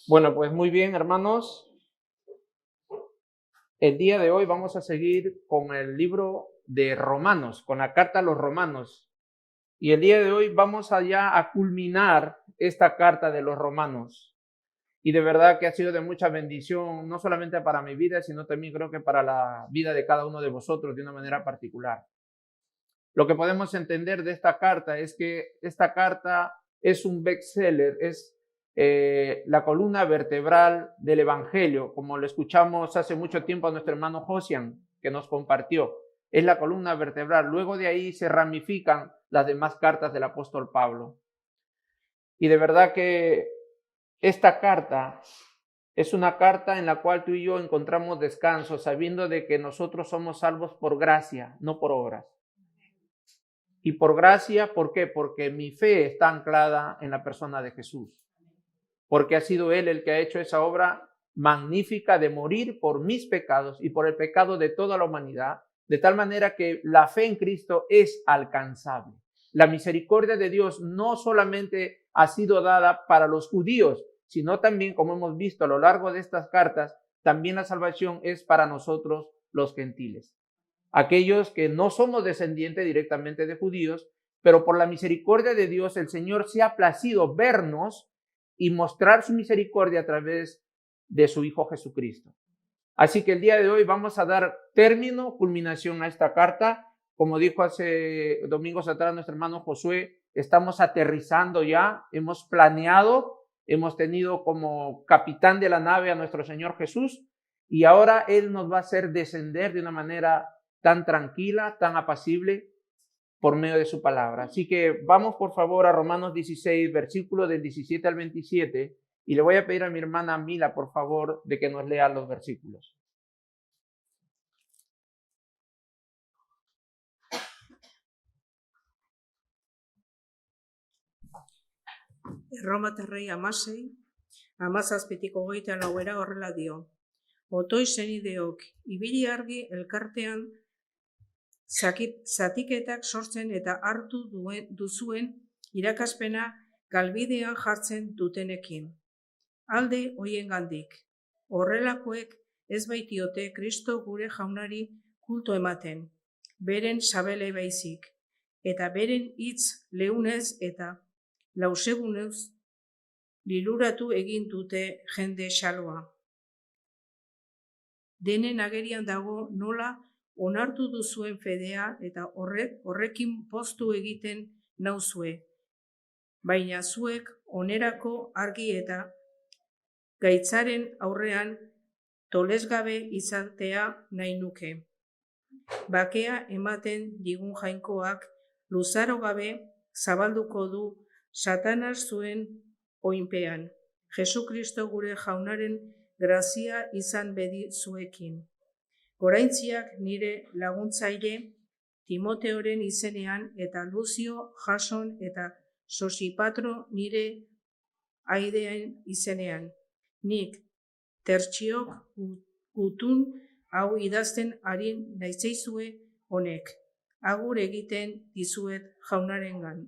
Bueno, pues muy bien, hermanos. El día de hoy vamos a seguir con el libro de Romanos, con la carta a los Romanos. Y el día de hoy vamos allá a culminar esta carta de los Romanos. Y de verdad que ha sido de mucha bendición, no solamente para mi vida, sino también creo que para la vida de cada uno de vosotros de una manera particular. Lo que podemos entender de esta carta es que esta carta es un bestseller, es la columna vertebral del Evangelio, como lo escuchamos hace mucho tiempo a nuestro hermano Josian, que nos compartió. Es la columna vertebral. Luego de ahí se ramifican las demás cartas del apóstol Pablo. Y de verdad que esta carta es una carta en la cual tú y yo encontramos descanso, sabiendo de que nosotros somos salvos por gracia, no por obras. Y por gracia, ¿por qué? Porque mi fe está anclada en la persona de Jesús. Porque ha sido Él el que ha hecho esa obra magnífica de morir por mis pecados y por el pecado de toda la humanidad, de tal manera que la fe en Cristo es alcanzable. La misericordia de Dios no solamente ha sido dada para los judíos, sino también, como hemos visto a lo largo de estas cartas, también la salvación es para nosotros los gentiles. Aquellos que no somos descendientes directamente de judíos, pero por la misericordia de Dios el Señor se ha placido vernos y mostrar su misericordia a través de su Hijo Jesucristo. Así que el día de hoy vamos a dar término, culminación a esta carta. Como dijo hace domingos atrás nuestro hermano Josué, estamos aterrizando ya, hemos planeado, hemos tenido como capitán de la nave a nuestro Señor Jesús y ahora Él nos va a hacer descender de una manera tan tranquila, tan apacible por medio de su palabra. Así que vamos por favor a Romanos 16, versículo del 17 al 27, y le voy a pedir a mi hermana Mila, por favor, de que nos lea los versículos. Erromatarrei 16, 17-24 horrela dio. Otoi senideok, ibili argi elkartean zatiketak sortzen eta hartu duzuen irakaspena galbidean jartzen dutenekin. Alde hoiengandik, horrelakoek ez baitiote Kristo gure jaunari kulto ematen, beren sabele baizik, eta beren hitz leunez eta lausegunez liluratu egin dute jende xaloa. Denen agerian dago nola onartu duzuen fedea eta horrekin poztu egiten nauzue. Baina zuek onerako argi eta gaitzaren aurrean tolesgabe izatea nahi nuke. Bakea ematen digun jainkoak luzaro gabe zabalduko du Satanas zuen oinpean. Jesukristo gure jaunaren grazia izan bedi zuekin. Goraintziak nire laguntzaile Timoteoren izenean eta Luzio, Jason eta Sosipatro nire aideen izenean. Nik Tertxiok gutun hau idazten ari naizeizue honek. Agur egiten dizuet jaunarengan.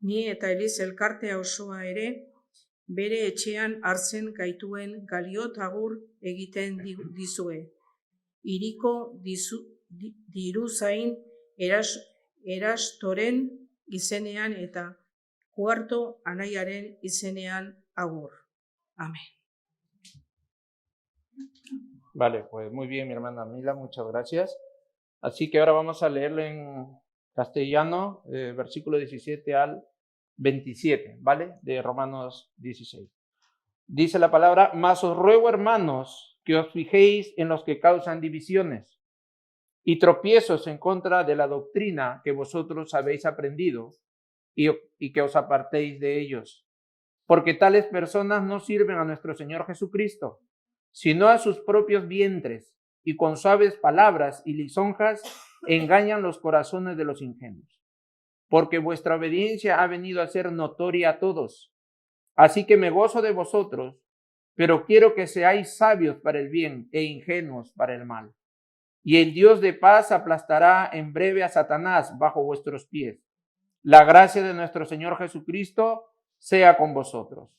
Ni eta Eliz elkartea osoa ere, bere etxean hartzen gaituen Galiot agur egiten dizue. Hiriko diruzain erastoren izenean eta Kuarto anaiaren izenean agur. Amén. Vale, pues muy bien, mi hermana Mila, muchas gracias. Así que ahora vamos a leerlo en castellano, versículo 17 al 27, ¿vale? De Romanos 16. Dice la palabra: mas os ruego, hermanos, que os fijéis en los que causan divisiones y tropiezos en contra de la doctrina que vosotros habéis aprendido y que os apartéis de ellos. Porque tales personas no sirven a nuestro Señor Jesucristo, sino a sus propios vientres, y con suaves palabras y lisonjas engañan los corazones de los ingenuos. Porque vuestra obediencia ha venido a ser notoria a todos. Así que me gozo de vosotros, pero quiero que seáis sabios para el bien e ingenuos para el mal. Y el Dios de paz aplastará en breve a Satanás bajo vuestros pies. La gracia de nuestro Señor Jesucristo sea con vosotros.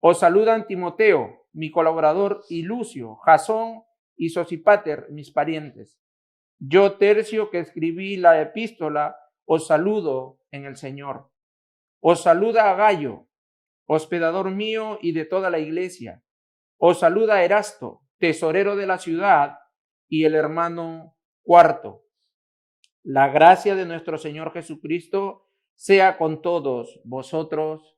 Os saludan Timoteo, mi colaborador, y Lucio, Jasón y Sosípater, mis parientes. Yo, Tercio, que escribí la epístola, os saludo en el Señor. Os saluda a Gayo, hospedador mío y de toda la iglesia. Os saluda Erasto, tesorero de la ciudad, y el hermano Cuarto. La gracia de nuestro Señor Jesucristo sea con todos vosotros.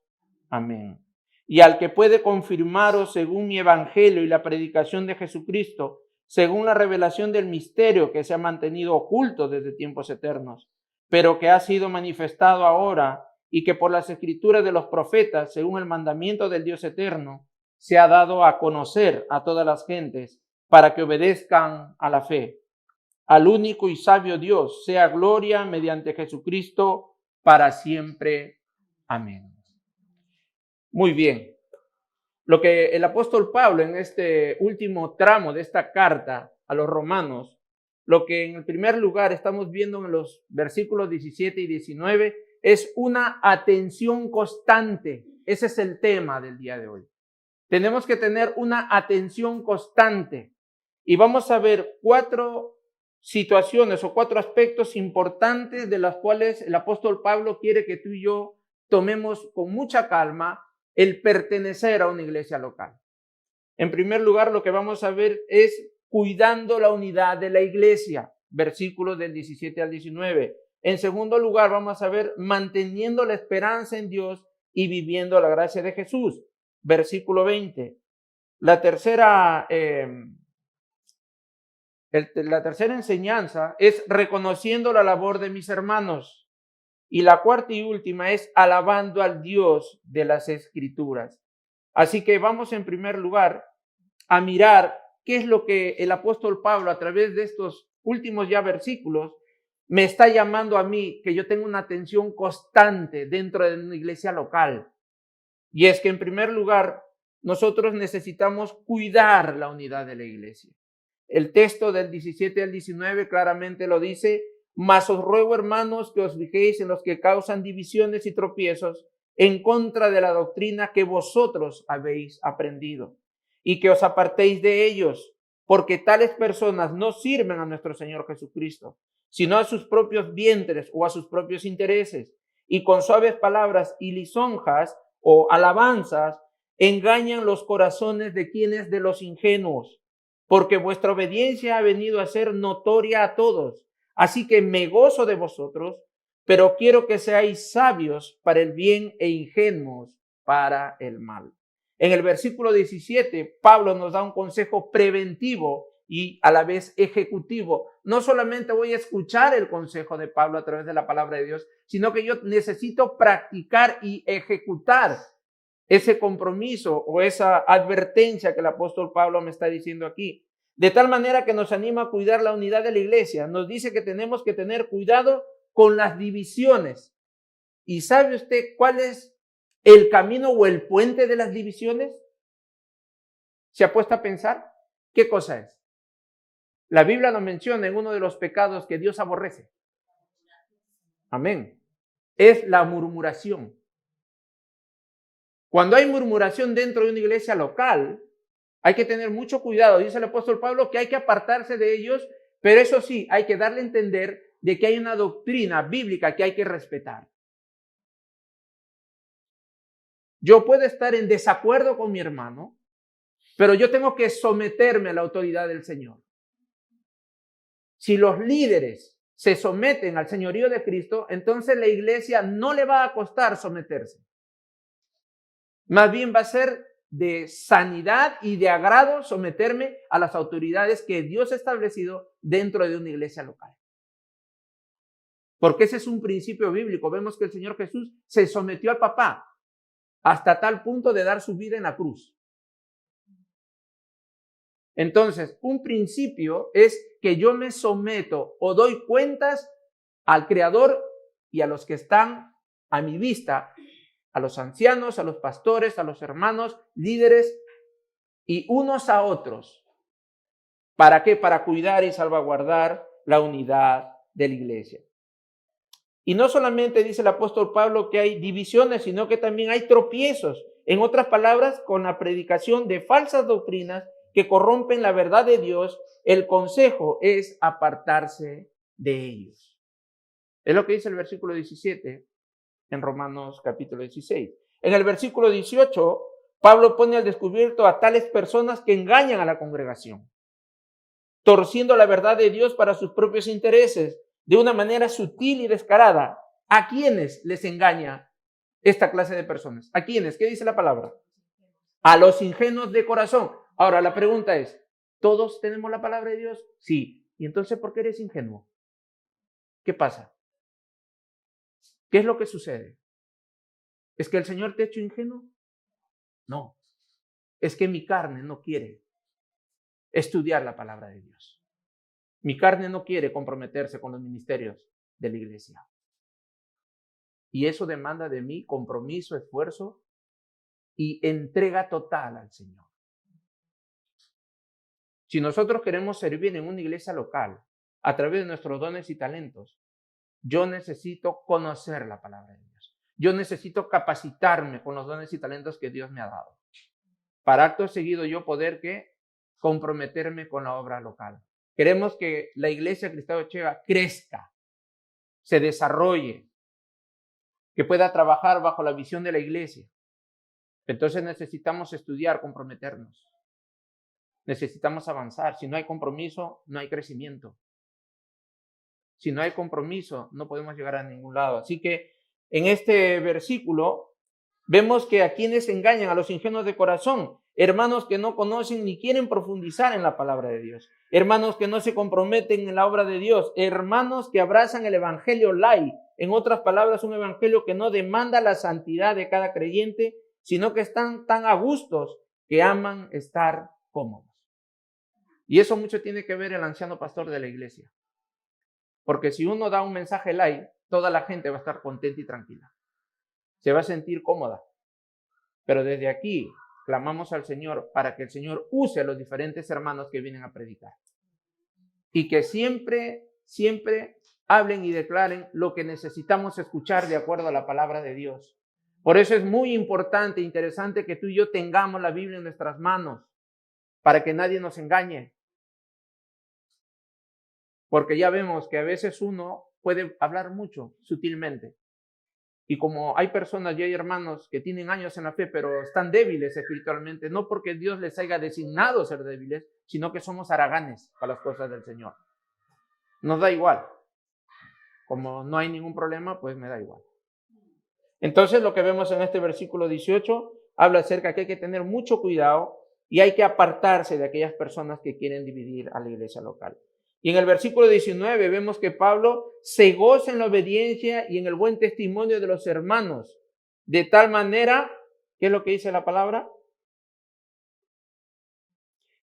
Amén. Y al que puede confirmaros según mi evangelio y la predicación de Jesucristo, según la revelación del misterio que se ha mantenido oculto desde tiempos eternos, pero que ha sido manifestado ahora y que por las escrituras de los profetas, según el mandamiento del Dios eterno, se ha dado a conocer a todas las gentes para que obedezcan a la fe. Al único y sabio Dios sea gloria mediante Jesucristo para siempre. Amén. Muy bien. Lo que el apóstol Pablo en este último tramo de esta carta a los romanos, lo que en el primer lugar estamos viendo en los versículos 17 y 19 es una atención constante. Ese es el tema del día de hoy. Tenemos que tener una atención constante y vamos a ver 4 situaciones o 4 aspectos importantes de las cuales el apóstol Pablo quiere que tú y yo tomemos con mucha calma el pertenecer a una iglesia local. En primer lugar, lo que vamos a ver es cuidando la unidad de la iglesia, versículos del 17 al 19. En segundo lugar, vamos a ver manteniendo la esperanza en Dios y viviendo la gracia de Jesús, versículo 20. La tercera enseñanza es reconociendo la labor de mis hermanos. Y la cuarta y última es alabando al Dios de las Escrituras. Así que vamos en primer lugar a mirar qué es lo que el apóstol Pablo a través de estos últimos ya versículos me está llamando a mí, que yo tenga una atención constante dentro de una iglesia local. Y es que en primer lugar nosotros necesitamos cuidar la unidad de la iglesia. El texto del 17 al 19 claramente lo dice: mas os ruego, hermanos, que os fijéis en los que causan divisiones y tropiezos en contra de la doctrina que vosotros habéis aprendido, y que os apartéis de ellos, porque tales personas no sirven a nuestro Señor Jesucristo, sino a sus propios vientres o a sus propios intereses, y con suaves palabras y lisonjas o alabanzas engañan los corazones de quienes de los ingenuos, porque vuestra obediencia ha venido a ser notoria a todos. Así que me gozo de vosotros, pero quiero que seáis sabios para el bien e ingenuos para el mal. En el versículo 17, Pablo nos da un consejo preventivo y a la vez ejecutivo. No solamente voy a escuchar el consejo de Pablo a través de la palabra de Dios, sino que yo necesito practicar y ejecutar ese compromiso o esa advertencia que el apóstol Pablo me está diciendo aquí. De tal manera que nos anima a cuidar la unidad de la iglesia. Nos dice que tenemos que tener cuidado con las divisiones. ¿Y sabe usted cuál es el camino o el puente de las divisiones? ¿Se ha puesto a pensar? ¿Qué cosa es? La Biblia nos menciona en uno de los pecados que Dios aborrece. Amén. Es la murmuración. Cuando hay murmuración dentro de una iglesia local, hay que tener mucho cuidado. Dice el apóstol Pablo que hay que apartarse de ellos, pero eso sí, hay que darle a entender de que hay una doctrina bíblica que hay que respetar. Yo puedo estar en desacuerdo con mi hermano, pero yo tengo que someterme a la autoridad del Señor. Si los líderes se someten al señorío de Cristo, entonces la iglesia no le va a costar someterse. Más bien va a ser de sanidad y de agrado someterme a las autoridades que Dios ha establecido dentro de una iglesia local. Porque ese es un principio bíblico. Vemos que el Señor Jesús se sometió al papá hasta tal punto de dar su vida en la cruz. Entonces, un principio es que yo me someto o doy cuentas al Creador y a los que están a mi vista, a los ancianos, a los pastores, a los hermanos, líderes y unos a otros. ¿Para qué? Para cuidar y salvaguardar la unidad de la iglesia. Y no solamente dice el apóstol Pablo que hay divisiones, sino que también hay tropiezos. En otras palabras, con la predicación de falsas doctrinas que corrompen la verdad de Dios, el consejo es apartarse de ellos. Es lo que dice el versículo 17 en Romanos capítulo 16. En el versículo 18, Pablo pone al descubierto a tales personas que engañan a la congregación, torciendo la verdad de Dios para sus propios intereses, de una manera sutil y descarada. ¿A quiénes les engaña esta clase de personas? ¿A quiénes? ¿Qué dice la palabra? A los ingenuos de corazón. Ahora, la pregunta es, ¿todos tenemos la palabra de Dios? Sí. ¿Y entonces por qué eres ingenuo? ¿Qué pasa? ¿Qué es lo que sucede? ¿Es que el Señor te ha hecho ingenuo? No. Es que mi carne no quiere estudiar la palabra de Dios. Mi carne no quiere comprometerse con los ministerios de la iglesia. Y eso demanda de mí compromiso, esfuerzo y entrega total al Señor. Si nosotros queremos servir en una iglesia local a través de nuestros dones y talentos, yo necesito conocer la palabra de Dios. Yo necesito capacitarme con los dones y talentos que Dios me ha dado. Para acto seguido yo poder comprometerme con la obra local. Queremos que la iglesia Cristo Ochega crezca, se desarrolle, que pueda trabajar bajo la visión de la iglesia. Entonces necesitamos estudiar, comprometernos. Necesitamos avanzar. Si no hay compromiso, no hay crecimiento. Si no hay compromiso, no podemos llegar a ningún lado. Así que en este versículo vemos que a quienes engañan, a los ingenuos de corazón, hermanos que no conocen ni quieren profundizar en la palabra de Dios, hermanos que no se comprometen en la obra de Dios, hermanos que abrazan el evangelio light, en otras palabras, un evangelio que no demanda la santidad de cada creyente, sino que están tan a gustos que aman estar cómodos. Y eso mucho tiene que ver el anciano pastor de la iglesia. Porque si uno da un mensaje light, toda la gente va a estar contenta y tranquila. Se va a sentir cómoda. Pero desde aquí clamamos al Señor para que el Señor use a los diferentes hermanos que vienen a predicar. Y que siempre hablen y declaren lo que necesitamos escuchar de acuerdo a la palabra de Dios. Por eso es muy importante e interesante que tú y yo tengamos la Biblia en nuestras manos para que nadie nos engañe. Porque ya vemos que a veces uno puede hablar mucho sutilmente. Y como hay personas y hay hermanos que tienen años en la fe, pero están débiles espiritualmente, no porque Dios les haya designado ser débiles, sino que somos haraganes para las cosas del Señor. Nos da igual. Como no hay ningún problema, pues me da igual. Entonces lo que vemos en este versículo 18 habla acerca de que hay que tener mucho cuidado y hay que apartarse de aquellas personas que quieren dividir a la iglesia local. Y en el versículo 19 vemos que Pablo se goza en la obediencia y en el buen testimonio de los hermanos, de tal manera, ¿qué es lo que dice la palabra?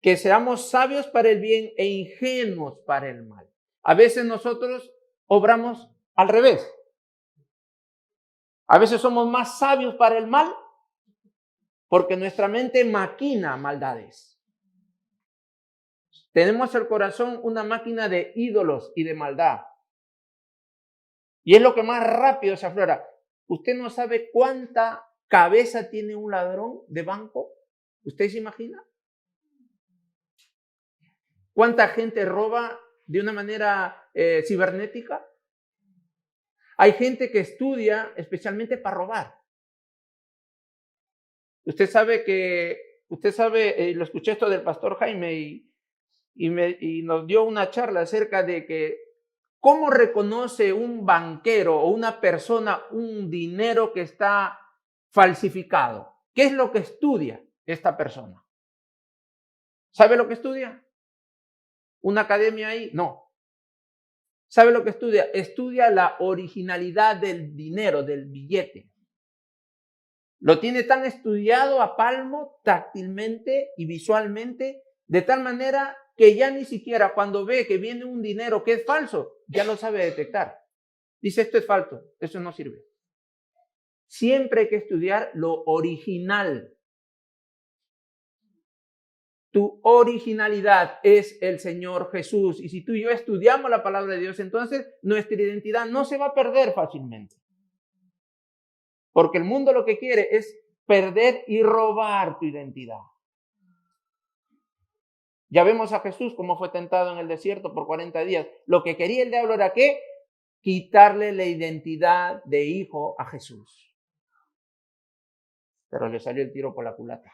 Que seamos sabios para el bien e ingenuos para el mal. A veces nosotros obramos al revés. A veces somos más sabios para el mal porque nuestra mente maquina maldades. Tenemos el corazón una máquina de ídolos y de maldad. Y es lo que más rápido se aflora. ¿Usted no sabe cuánta cabeza tiene un ladrón de banco? ¿Usted se imagina? ¿Cuánta gente roba de una manera cibernética? Hay gente que estudia especialmente para robar. Usted sabe, lo escuché esto del pastor Jaime y nos dio una charla acerca de que cómo reconoce un banquero o una persona un dinero que está falsificado. ¿Qué es lo que estudia esta persona? ¿Sabe lo que estudia? ¿Una academia ahí? No. ¿Sabe lo que estudia? Estudia la originalidad del dinero, del billete. Lo tiene tan estudiado a palmo, táctilmente y visualmente, de tal manera que ya ni siquiera cuando ve que viene un dinero que es falso, ya lo sabe detectar. Dice, esto es falso, eso no sirve. Siempre hay que estudiar lo original. Tu originalidad es el Señor Jesús. Y si tú y yo estudiamos la palabra de Dios, entonces nuestra identidad no se va a perder fácilmente. Porque el mundo lo que quiere es perder y robar tu identidad. Ya vemos a Jesús cómo fue tentado en el desierto por 40 días. Lo que quería el diablo era ¿qué? Quitarle la identidad de hijo a Jesús. Pero le salió el tiro por la culata.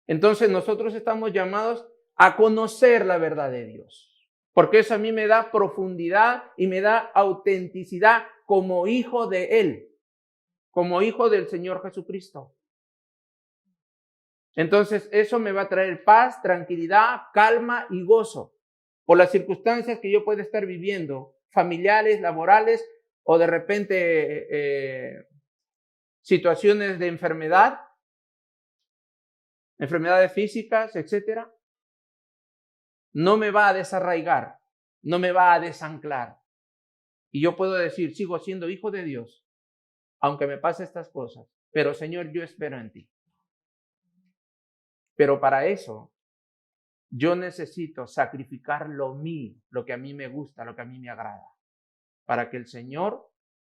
Entonces nosotros estamos llamados a conocer la verdad de Dios. Porque eso a mí me da profundidad y me da autenticidad como hijo de Él. Como hijo del Señor Jesucristo. Entonces eso me va a traer paz, tranquilidad, calma y gozo por las circunstancias que yo pueda estar viviendo, familiares, laborales o de repente situaciones de enfermedad, enfermedades físicas, etcétera. No me va a desarraigar, no me va a desanclar. Y yo puedo decir, sigo siendo hijo de Dios, aunque me pase estas cosas. Pero Señor, yo espero en ti. Pero para eso, yo necesito sacrificar lo mío, lo que a mí me gusta, lo que a mí me agrada, para que el Señor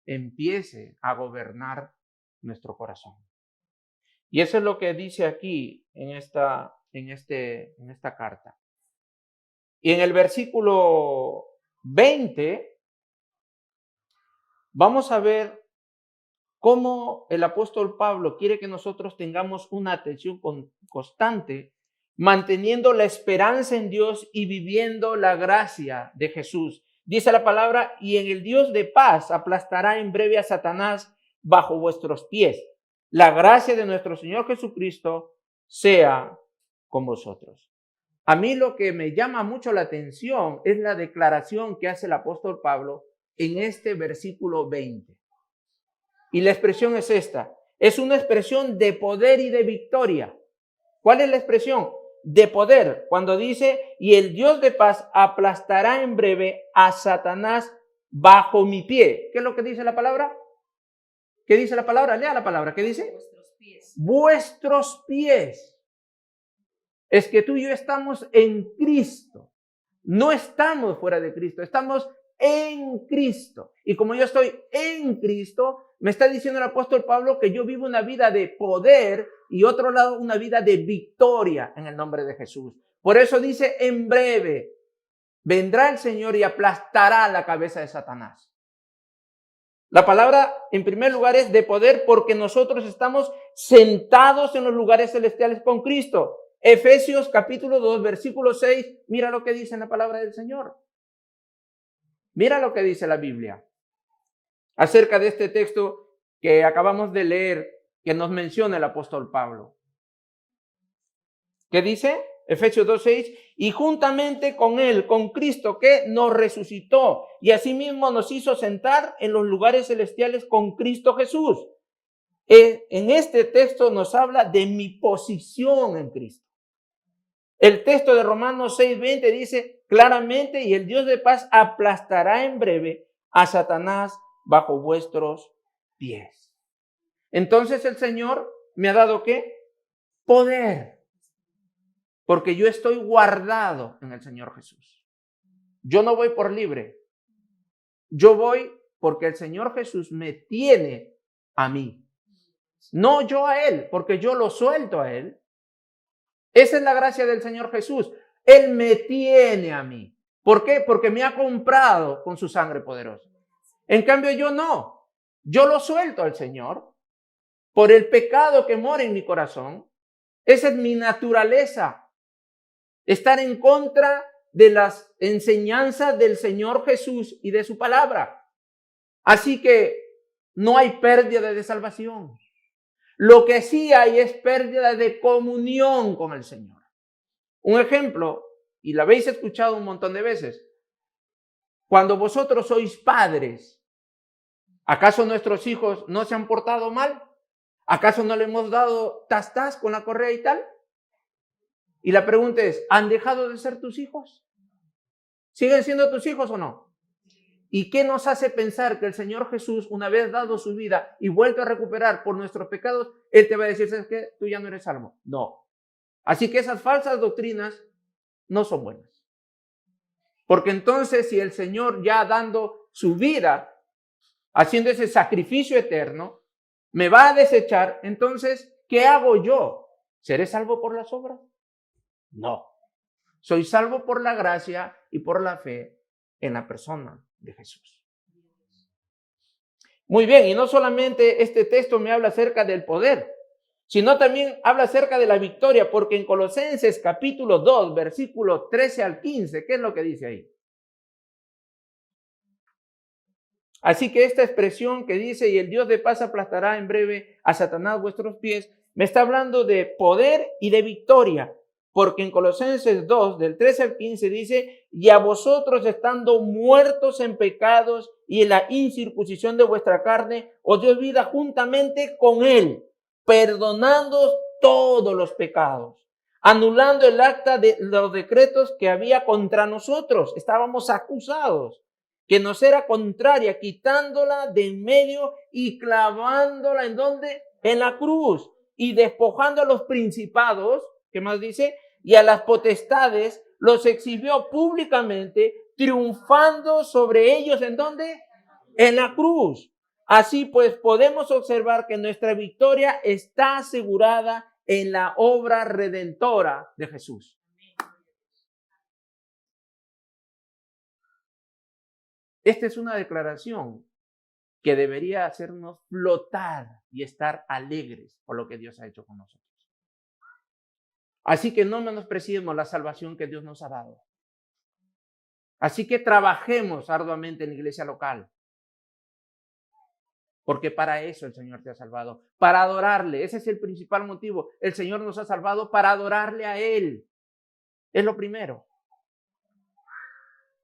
empiece a gobernar nuestro corazón. Y eso es lo que dice aquí en esta carta. Y en el versículo 20, vamos a ver cómo el apóstol Pablo quiere que nosotros tengamos una atención constante, manteniendo la esperanza en Dios y viviendo la gracia de Jesús. Dice la palabra, y en el Dios de paz aplastará en breve a Satanás bajo vuestros pies. La gracia de nuestro Señor Jesucristo sea con vosotros. A mí lo que me llama mucho la atención es la declaración que hace el apóstol Pablo en este versículo 20. Y la expresión es esta. Es una expresión de poder y de victoria. ¿Cuál es la expresión? De poder. Cuando dice, y el Dios de paz aplastará en breve a Satanás bajo mi pie. ¿Qué es lo que dice la palabra? ¿Qué dice la palabra? Lea la palabra. ¿Qué dice? Vuestros pies. Vuestros pies. Es que tú y yo estamos en Cristo. No estamos fuera de Cristo. Estamos en Cristo. Y como yo estoy en Cristo, me está diciendo el apóstol Pablo que yo vivo una vida de poder y otro lado una vida de victoria en el nombre de Jesús. Por eso dice, en breve vendrá el Señor y aplastará la cabeza de Satanás. La palabra en primer lugar es de poder porque nosotros estamos sentados en los lugares celestiales con Cristo. Efesios capítulo 2, versículo 6, mira lo que dice en la palabra del Señor. Mira lo que dice la Biblia acerca de este texto que acabamos de leer, que nos menciona el apóstol Pablo. ¿Qué dice? Efesios 2:6, y juntamente con él, con Cristo, que nos resucitó y asimismo nos hizo sentar en los lugares celestiales con Cristo Jesús. En este texto nos habla de mi posición en Cristo. El texto de Romanos 6:20 dice claramente, y el Dios de paz aplastará en breve a Satanás bajo vuestros pies. Entonces el Señor me ha dado ¿qué? Poder. Porque yo estoy guardado en el Señor Jesús. Yo no voy por libre. Yo voy porque el Señor Jesús me tiene a mí. No yo a Él, porque yo lo suelto a Él. Esa es la gracia del Señor Jesús. Él me tiene a mí. ¿Por qué? Porque me ha comprado con su sangre poderosa. En cambio yo no. Yo lo suelto al Señor por el pecado que mora en mi corazón. Esa es mi naturaleza. Estar en contra de las enseñanzas del Señor Jesús y de su palabra. Así que no hay pérdida de salvación. Lo que sí hay es pérdida de comunión con el Señor. Un ejemplo, y lo habéis escuchado un montón de veces. Cuando vosotros sois padres, ¿acaso nuestros hijos no se han portado mal? ¿Acaso no le hemos dado tas con la correa y tal? Y la pregunta es, ¿han dejado de ser tus hijos? ¿Siguen siendo tus hijos o no? ¿Y qué nos hace pensar que el Señor Jesús, una vez dado su vida y vuelto a recuperar por nuestros pecados, Él te va a decir, ¿sabes qué? Tú ya no eres salvo. No. Así que esas falsas doctrinas no son buenas. Porque entonces si el Señor ya dando su vida, haciendo ese sacrificio eterno, me va a desechar, entonces, ¿qué hago yo? ¿Seré salvo por las obras? No. Soy salvo por la gracia y por la fe en la persona de Jesús. Muy bien, y no solamente este texto me habla acerca del poder, sino también habla acerca de la victoria, porque en Colosenses capítulo 2, versículo 13 al 15, ¿qué es lo que dice ahí? Así que esta expresión que dice, y el Dios de paz aplastará en breve a Satanás vuestros pies, me está hablando de poder y de victoria, porque en Colosenses 2, del 13 al 15 dice, y a vosotros estando muertos en pecados y en la incircuncisión de vuestra carne, os dio vida juntamente con él, perdonando todos los pecados, anulando el acta de los decretos que había contra nosotros, estábamos acusados, que nos era contraria, quitándola de en medio y clavándola ¿en dónde? En la cruz, y despojando a los principados, ¿qué más dice? Y a las potestades, los exhibió públicamente, triunfando sobre ellos ¿en dónde? En la cruz. Así pues, podemos observar que nuestra victoria está asegurada en la obra redentora de Jesús. Esta es una declaración que debería hacernos flotar y estar alegres por lo que Dios ha hecho con nosotros. Así que no menospreciemos la salvación que Dios nos ha dado. Así que trabajemos arduamente en la iglesia local, porque para eso el Señor te ha salvado, para adorarle. Ese es el principal motivo. El Señor nos ha salvado para adorarle a Él. Es lo primero.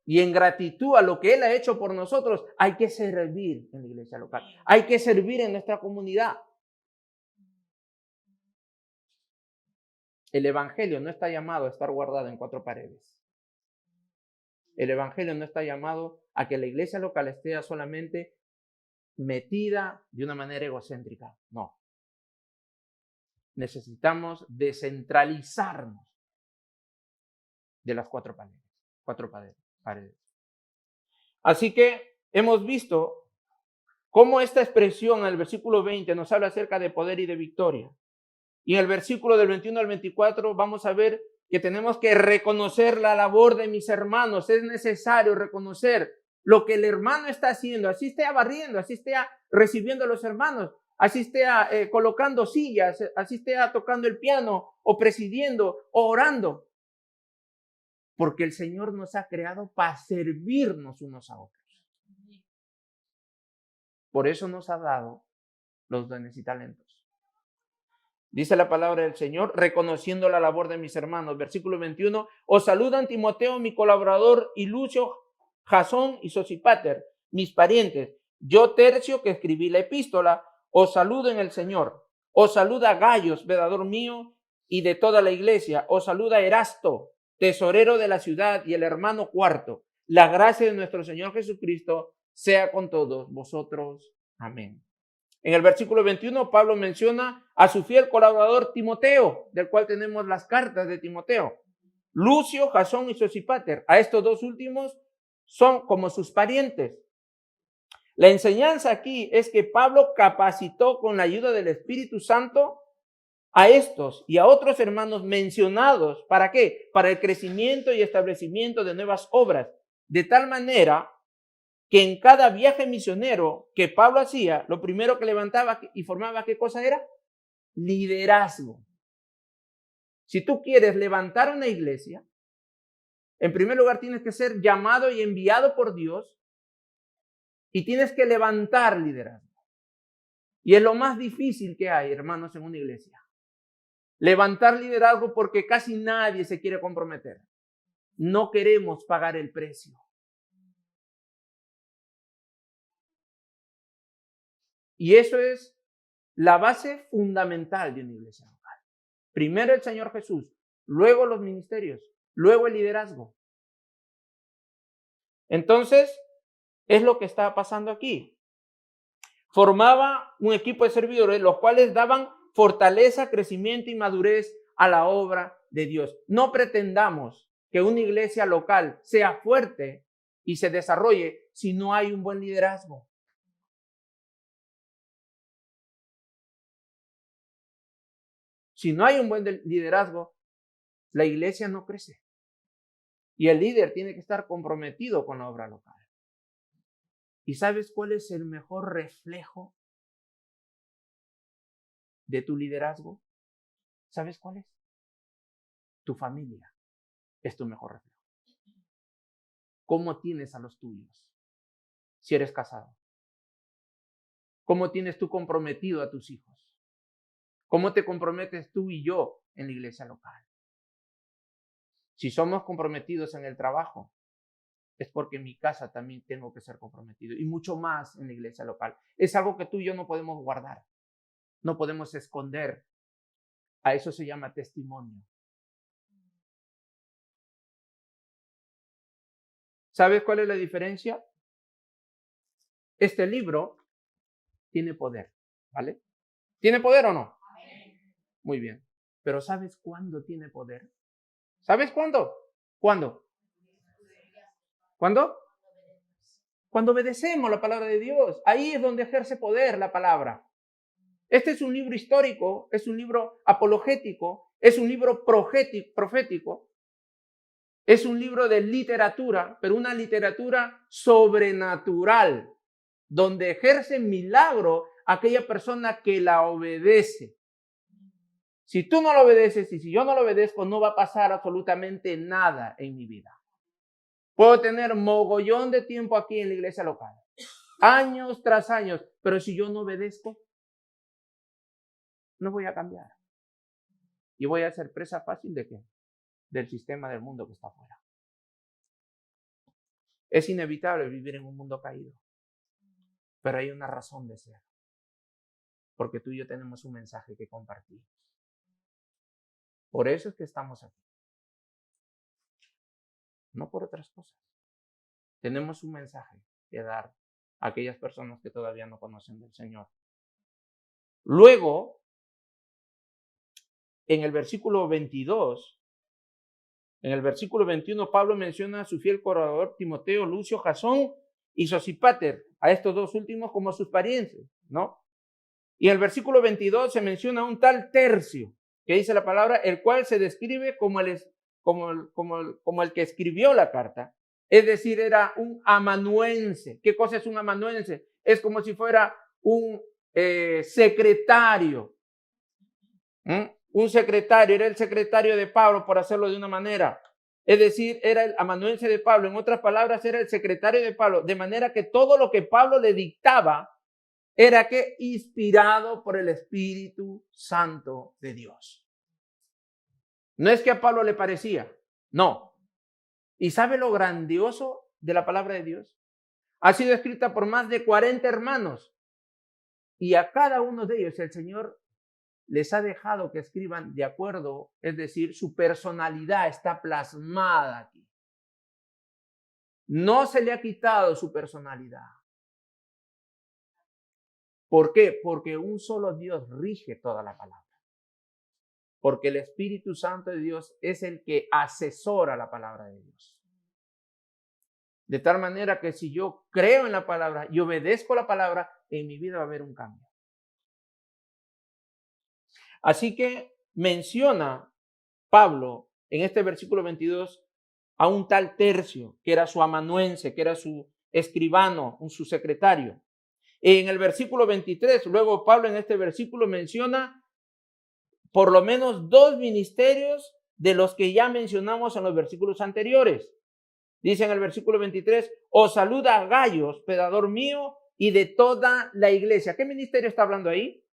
Y en gratitud a lo que Él ha hecho por nosotros, hay que servir en la iglesia local. Hay que servir en nuestra comunidad. El evangelio no está llamado a estar guardado en cuatro paredes. El evangelio no está llamado a que la iglesia local esté solamente metida de una manera egocéntrica. No. Necesitamos descentralizarnos de las cuatro paredes. Así que hemos visto cómo esta expresión en el versículo 20 nos habla acerca de poder y de victoria. Y en el versículo del 21 al 24 vamos a ver que tenemos que reconocer la labor de mis hermanos. Es necesario reconocer lo que el hermano está haciendo. Así esté barriendo, así esté recibiendo a los hermanos, así esté colocando sillas, así esté tocando el piano o presidiendo o orando. Porque el Señor nos ha creado para servirnos unos a otros. Por eso nos ha dado los dones y talentos. Dice la palabra del Señor, reconociendo la labor de mis hermanos. Versículo 21, os saludan Timoteo, mi colaborador, y Lucio, Jasón y Sosípater, mis parientes. Yo, Tercio, que escribí la epístola, os saludo en el Señor. Os saluda Gayos, veedor mío, y de toda la iglesia. Os saluda Erasto, tesorero de la ciudad, y el hermano Cuarto. La gracia de nuestro Señor Jesucristo sea con todos vosotros. Amén. En el versículo 21, Pablo menciona a su fiel colaborador Timoteo, del cual tenemos las cartas de Timoteo. Lucio, Jasón y Sosípater. A estos dos últimos son como sus parientes. La enseñanza aquí es que Pablo capacitó con la ayuda del Espíritu Santo a estos y a otros hermanos mencionados. ¿Para qué? Para el crecimiento y establecimiento de nuevas obras. De tal manera que en cada viaje misionero que Pablo hacía, lo primero que levantaba y formaba, ¿qué cosa era? Liderazgo. Si tú quieres levantar una iglesia, en primer lugar tienes que ser llamado y enviado por Dios y tienes que levantar liderazgo. Y es lo más difícil que hay, hermanos, en una iglesia. Levantar liderazgo porque casi nadie se quiere comprometer. No queremos pagar el precio. Y eso es la base fundamental de una iglesia local. Primero el Señor Jesús, luego los ministerios, luego el liderazgo. Entonces, es lo que estaba pasando aquí. Formaba un equipo de servidores, los cuales daban fortaleza, crecimiento y madurez a la obra de Dios. No pretendamos que una iglesia local sea fuerte y se desarrolle si no hay un buen liderazgo. Si no hay un buen liderazgo, la iglesia no crece. Y el líder tiene que estar comprometido con la obra local. ¿Y sabes cuál es el mejor reflejo de tu liderazgo? ¿Sabes cuál es? Tu familia es tu mejor reflejo. ¿Cómo tienes a los tuyos? Si eres casado. ¿Cómo tienes tú comprometido a tus hijos? ¿Cómo te comprometes tú y yo en la iglesia local? Si somos comprometidos en el trabajo, es porque en mi casa también tengo que ser comprometido. Y mucho más en la iglesia local. Es algo que tú y yo no podemos guardar. No podemos esconder. A eso se llama testimonio. ¿Sabes cuál es la diferencia? Este libro tiene poder, ¿vale? ¿Tiene poder o no? Muy bien. Pero ¿sabes cuándo tiene poder? ¿Sabes cuándo? ¿Cuándo? ¿Cuándo? Cuando obedecemos la palabra de Dios. Ahí es donde ejerce poder la palabra. Este es un libro histórico, es un libro apologético, es un libro profético, es un libro de literatura, pero una literatura sobrenatural, donde ejerce milagro aquella persona que la obedece. Si tú no lo obedeces y si yo no lo obedezco, no va a pasar absolutamente nada en mi vida. Puedo tener mogollón de tiempo aquí en la iglesia local, años tras años, pero si yo no obedezco, no voy a cambiar. Y voy a ser presa fácil ¿de qué? Del sistema del mundo que está afuera. Es inevitable vivir en un mundo caído, pero hay una razón de ser. Porque tú y yo tenemos un mensaje que compartir. Por eso es que estamos aquí. No por otras cosas. Tenemos un mensaje que dar a aquellas personas que todavía no conocen del Señor. Luego, en el versículo 22, en el versículo 21, Pablo menciona a su fiel colaborador Timoteo, Lucio, Jasón y Sosípater, a estos dos últimos como sus parientes, ¿no? Y en el versículo 22 se menciona un tal Tercio, que dice la palabra, el cual se describe como el que escribió la carta. Es decir, era un amanuense. ¿Qué cosa es un amanuense? Es como si fuera un secretario. Un secretario, era el secretario de Pablo, por hacerlo de una manera. Es decir, era el amanuense de Pablo. En otras palabras, era el secretario de Pablo. De manera que todo lo que Pablo le dictaba era que inspirado por el Espíritu Santo de Dios. No es que a Pablo le parecía, no. ¿Y sabe lo grandioso de la palabra de Dios? Ha sido escrita por más de 40 hermanos y a cada uno de ellos el Señor les ha dejado que escriban de acuerdo, es decir, su personalidad está plasmada aquí. No se le ha quitado su personalidad. ¿Por qué? Porque un solo Dios rige toda la palabra. Porque el Espíritu Santo de Dios es el que asesora la palabra de Dios. De tal manera que si yo creo en la palabra y obedezco la palabra, en mi vida va a haber un cambio. Así que menciona Pablo en este versículo 22 a un tal Tercio, que era su amanuense, que era su escribano, su secretario. En el versículo 23, luego Pablo en este versículo menciona por lo menos 2 ministerios de los que ya mencionamos en los versículos anteriores. Dice en el versículo 23, os saluda a Gayo, hospedador mío y de toda la iglesia. ¿Qué ministerio está hablando ahí?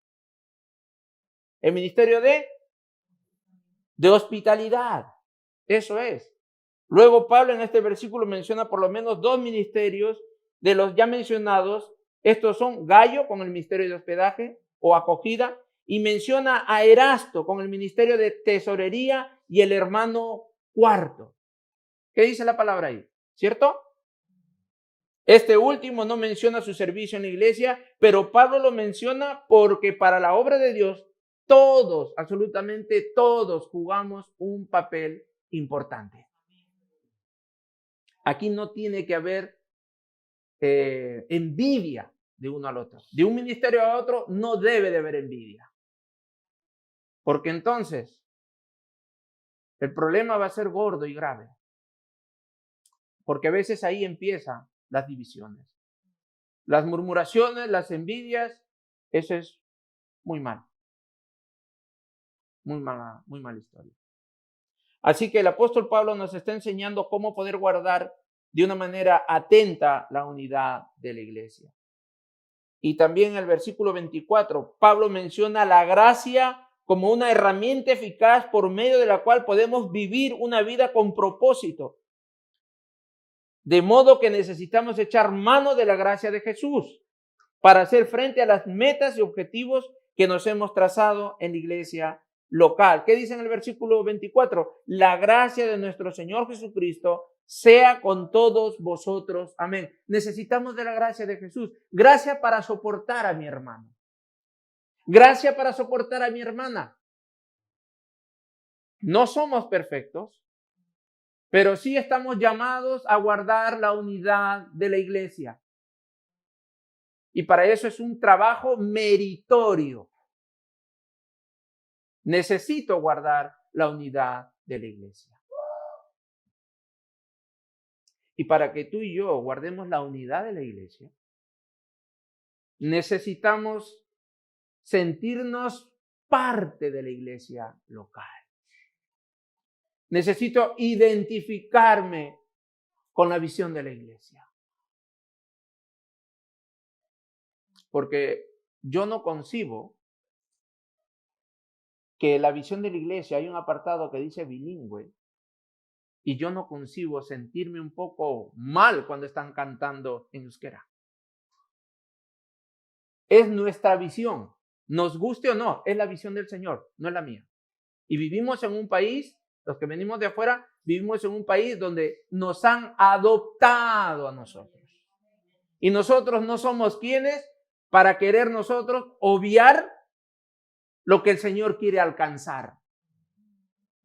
El ministerio de hospitalidad. Eso es. Luego Pablo en este versículo menciona por lo menos 2 ministerios de los ya mencionados. Estos son Gayo con el ministerio de hospedaje o acogida y menciona a Erasto con el ministerio de tesorería y el hermano Cuarto. ¿Qué dice la palabra ahí? ¿Cierto? Este último no menciona su servicio en la iglesia, pero Pablo lo menciona porque para la obra de Dios todos, absolutamente todos jugamos un papel importante. Aquí no tiene que haber envidia, de uno al otro. De un ministerio a otro no debe de haber envidia. Porque entonces el problema va a ser gordo y grave. Porque a veces ahí empiezan las divisiones. Las murmuraciones, las envidias, eso es muy mal. Muy mala historia. Así que el apóstol Pablo nos está enseñando cómo poder guardar de una manera atenta la unidad de la iglesia. Y también en el versículo 24, Pablo menciona la gracia como una herramienta eficaz por medio de la cual podemos vivir una vida con propósito. De modo que necesitamos echar mano de la gracia de Jesús para hacer frente a las metas y objetivos que nos hemos trazado en la iglesia local. ¿Qué dice en el versículo 24? La gracia de nuestro Señor Jesucristo sea con todos vosotros. Amén. Necesitamos de la gracia de Jesús. Gracia para soportar a mi hermano. Gracia para soportar a mi hermana. No somos perfectos, pero sí estamos llamados a guardar la unidad de la iglesia. Y para eso es un trabajo meritorio. Necesito guardar la unidad de la iglesia. Y para que tú y yo guardemos la unidad de la iglesia, necesitamos sentirnos parte de la iglesia local. Necesito identificarme con la visión de la iglesia. Porque yo no concibo que la visión de la iglesia, hay un apartado que dice bilingüe, y yo no concibo sentirme un poco mal cuando están cantando en euskera. Es nuestra visión, nos guste o no, es la visión del Señor, no es la mía. Y vivimos en un país, los que venimos de afuera, vivimos en un país donde nos han adoptado a nosotros. Y nosotros no somos quienes para querer nosotros obviar lo que el Señor quiere alcanzar.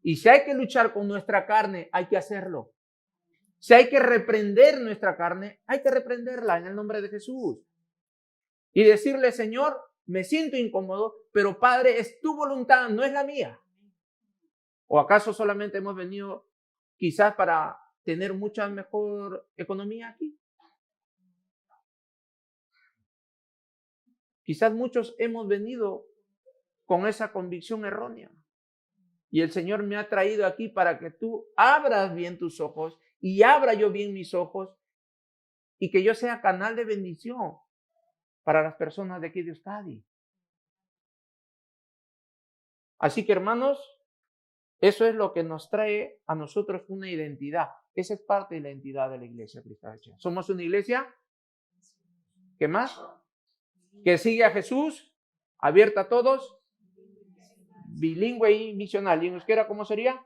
Y si hay que luchar con nuestra carne, hay que hacerlo. Si hay que reprender nuestra carne, hay que reprenderla en el nombre de Jesús. Y decirle, Señor, me siento incómodo, pero Padre, es tu voluntad, no es la mía. ¿O acaso solamente hemos venido quizás para tener mucha mejor economía aquí? Quizás muchos hemos venido con esa convicción errónea. Y el Señor me ha traído aquí para que tú abras bien tus ojos y abra yo bien mis ojos y que yo sea canal de bendición para las personas de aquí de Euskadi. Así que, hermanos, eso es lo que nos trae a nosotros una identidad. Esa es parte de la identidad de la iglesia cristiana. Somos una iglesia, ¿qué más? Que sigue a Jesús, abierta a todos, bilingüe y misional. ¿Y en euskera cómo sería?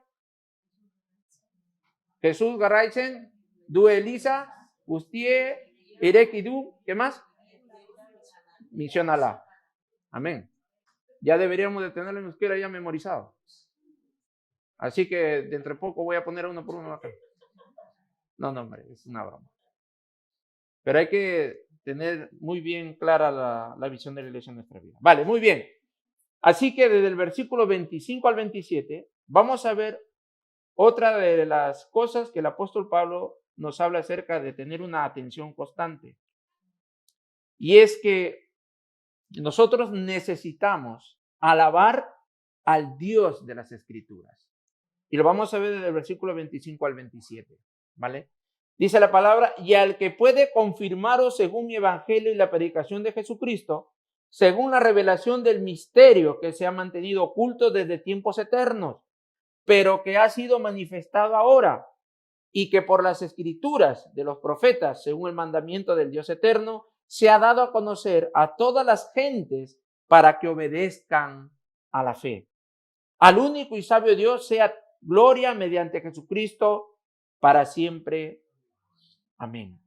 Jesús garraitzen, du Elisa, Gustie, Irekidu, ¿qué más? Misionala. Amén. Ya deberíamos de tenerlo en euskera ya memorizado. Así que dentro de poco voy a poner uno por uno acá. No, hombre, es una broma. Pero hay que tener muy bien clara la visión de la iglesia en nuestra vida. Vale, muy bien. Así que desde el versículo 25 al 27 vamos a ver otra de las cosas que el apóstol Pablo nos habla acerca de tener una atención constante. Y es que nosotros necesitamos alabar al Dios de las Escrituras. Y lo vamos a ver desde el versículo 25 al 27, ¿vale? Dice la palabra, y al que puede confirmaros según mi evangelio y la predicación de Jesucristo, según la revelación del misterio que se ha mantenido oculto desde tiempos eternos, pero que ha sido manifestado ahora, y que por las escrituras de los profetas, según el mandamiento del Dios eterno, se ha dado a conocer a todas las gentes para que obedezcan a la fe. Al único y sabio Dios sea gloria mediante Jesucristo para siempre. Amén.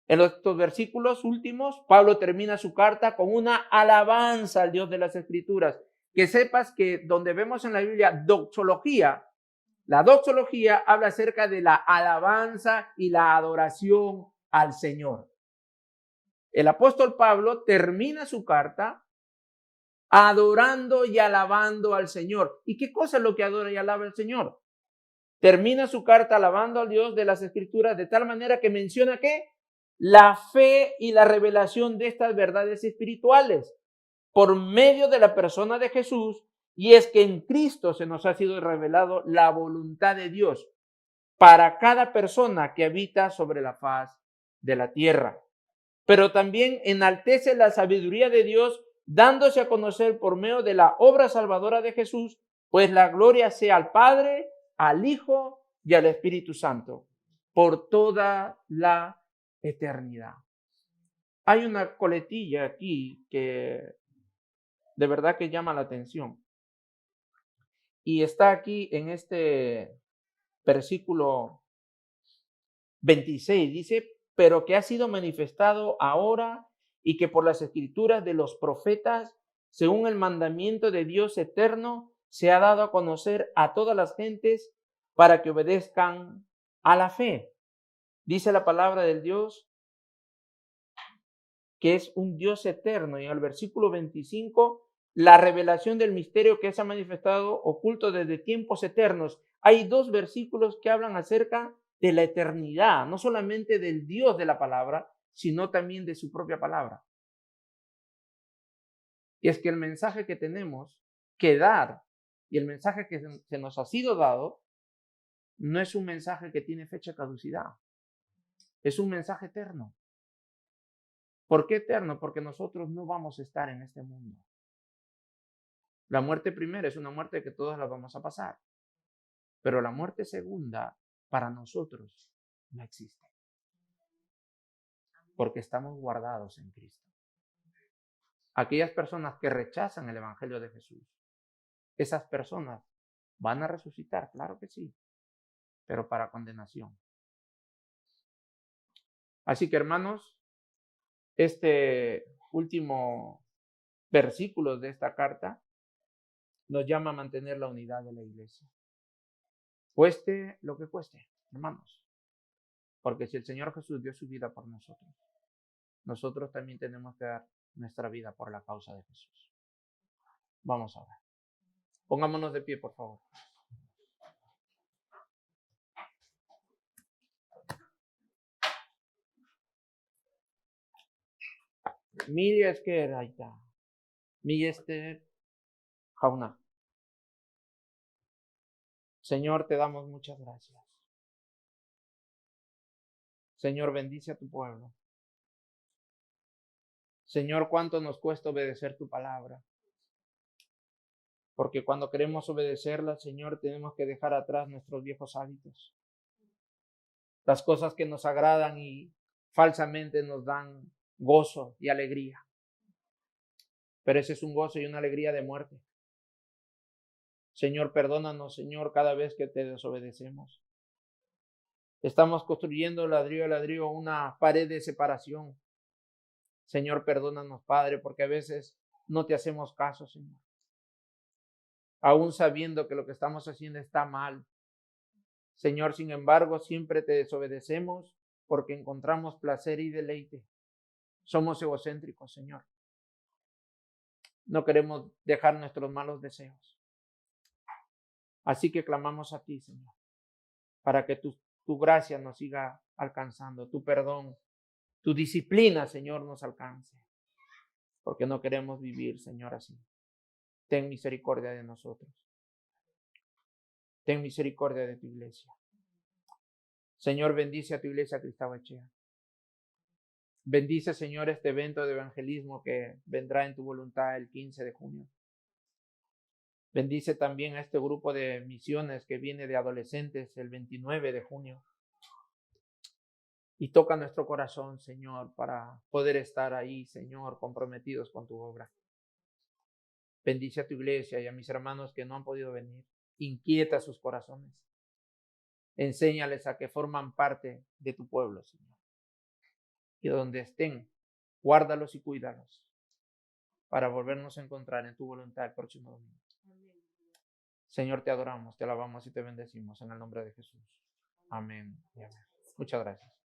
En estos versículos últimos, Pablo termina su carta con una alabanza al Dios de las Escrituras. Que sepas que donde vemos en la Biblia doxología, la doxología habla acerca de la alabanza y la adoración al Señor. El apóstol Pablo termina su carta adorando y alabando al Señor. ¿Y qué cosa es lo que adora y alaba el Señor? Termina su carta alabando al Dios de las Escrituras de tal manera que menciona que la fe y la revelación de estas verdades espirituales por medio de la persona de Jesús, y es que en Cristo se nos ha sido revelado la voluntad de Dios para cada persona que habita sobre la faz de la tierra. Pero también enaltece la sabiduría de Dios, dándose a conocer por medio de la obra salvadora de Jesús, pues la gloria sea al Padre, al Hijo y al Espíritu Santo, por toda la eternidad. Hay una coletilla aquí que de verdad que llama la atención. Y está aquí en este versículo 26, dice, pero que ha sido manifestado ahora y que por las escrituras de los profetas, según el mandamiento de Dios eterno, se ha dado a conocer a todas las gentes para que obedezcan a la fe. Dice la palabra del Dios que es un Dios eterno. Y en el versículo 25, la revelación del misterio que se ha manifestado oculto desde tiempos eternos. Hay dos versículos que hablan acerca de la eternidad, no solamente del Dios de la palabra, sino también de su propia palabra. Y es que el mensaje que tenemos que dar y el mensaje que se nos ha sido dado no es un mensaje que tiene fecha de caducidad, es un mensaje eterno. ¿Por qué eterno? Porque nosotros no vamos a estar en este mundo. La muerte primera es una muerte que todos la vamos a pasar, pero la muerte segunda para nosotros no existe, porque estamos guardados en Cristo. Aquellas personas que rechazan el Evangelio de Jesús, esas personas van a resucitar, claro que sí, pero para condenación. Así que, hermanos, este último versículo de esta carta nos llama a mantener la unidad de la iglesia. Cueste lo que cueste, hermanos. Porque si el Señor Jesús dio su vida por nosotros, nosotros también tenemos que dar nuestra vida por la causa de Jesús. Vamos a ver. Pongámonos de pie, por favor. Mire es que era ya. Mire este jauna. Señor, te damos muchas gracias. Señor, bendice a tu pueblo. Señor, cuánto nos cuesta obedecer tu palabra. Porque cuando queremos obedecerla, Señor, tenemos que dejar atrás nuestros viejos hábitos. Las cosas que nos agradan y falsamente nos dan gozo y alegría. Pero ese es un gozo y una alegría de muerte. Señor, perdónanos, Señor, cada vez que te desobedecemos. Estamos construyendo ladrillo a ladrillo una pared de separación. Señor, perdónanos, Padre, porque a veces no te hacemos caso, Señor. Aún sabiendo que lo que estamos haciendo está mal. Señor, sin embargo, siempre te desobedecemos porque encontramos placer y deleite. Somos egocéntricos, Señor. No queremos dejar nuestros malos deseos. Así que clamamos a ti, Señor, para que tu gracia nos siga alcanzando, tu perdón, tu disciplina, Señor, nos alcance. Porque no queremos vivir, Señor, así. Ten misericordia de nosotros. Ten misericordia de tu iglesia. Señor, bendice a tu iglesia Cristo Echea. Bendice, Señor, este evento de evangelismo que vendrá en tu voluntad el 15 de junio. Bendice también a este grupo de misiones que viene de adolescentes el 29 de junio. Y toca nuestro corazón, Señor, para poder estar ahí, Señor, comprometidos con tu obra. Bendice a tu iglesia y a mis hermanos que no han podido venir. Inquieta sus corazones. Enséñales a que forman parte de tu pueblo, Señor. Y donde estén, guárdalos y cuídalos para volvernos a encontrar en tu voluntad el próximo domingo. Señor, te adoramos, te alabamos y te bendecimos en el nombre de Jesús. Amén. Muchas gracias.